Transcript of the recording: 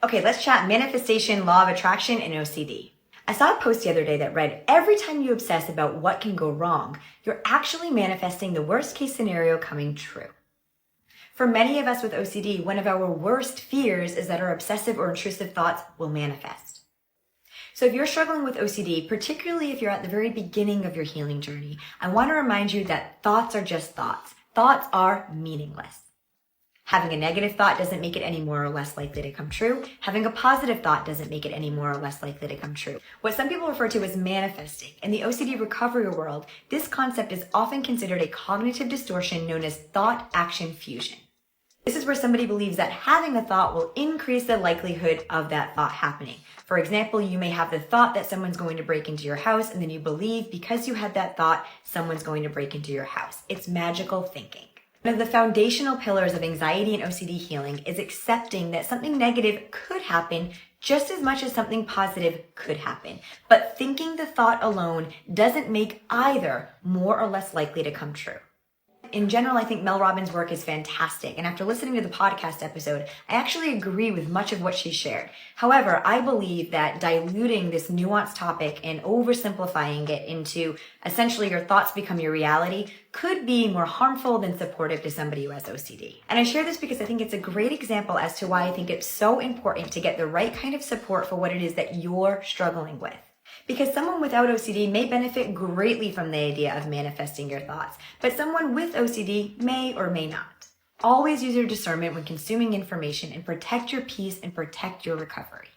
Okay, let's chat manifestation, law of attraction, and OCD. I saw a post the other day that read, every time you obsess about what can go wrong, you're actually manifesting the worst case scenario coming true. For many of us with OCD, one of our worst fears is that our obsessive or intrusive thoughts will manifest. So if you're struggling with OCD, particularly if you're at the very beginning of your healing journey, I want to remind you that thoughts are just thoughts. Thoughts are meaningless. Having a negative thought doesn't make it any more or less likely to come true. Having a positive thought doesn't make it any more or less likely to come true. What some people refer to as manifesting. In the OCD recovery world, this concept is often considered a cognitive distortion known as thought-action fusion. This is where somebody believes that having a thought will increase the likelihood of that thought happening. For example, you may have the thought that someone's going to break into your house, and then you believe because you had that thought, someone's going to break into your house. It's magical thinking. One of the foundational pillars of anxiety and OCD healing is accepting that something negative could happen just as much as something positive could happen. But thinking the thought alone doesn't make either more or less likely to come true. In general, I think Mel Robbins' work is fantastic, and after listening to the podcast episode, I actually agree with much of what she shared. However, I believe that diluting this nuanced topic and oversimplifying it into essentially your thoughts become your reality could be more harmful than supportive to somebody who has OCD. And I share this because I think it's a great example as to why I think it's so important to get the right kind of support for what it is that you're struggling with. Because someone without OCD may benefit greatly from the idea of manifesting your thoughts, but someone with OCD may or may not. Always use your discernment when consuming information and protect your peace and protect your recovery.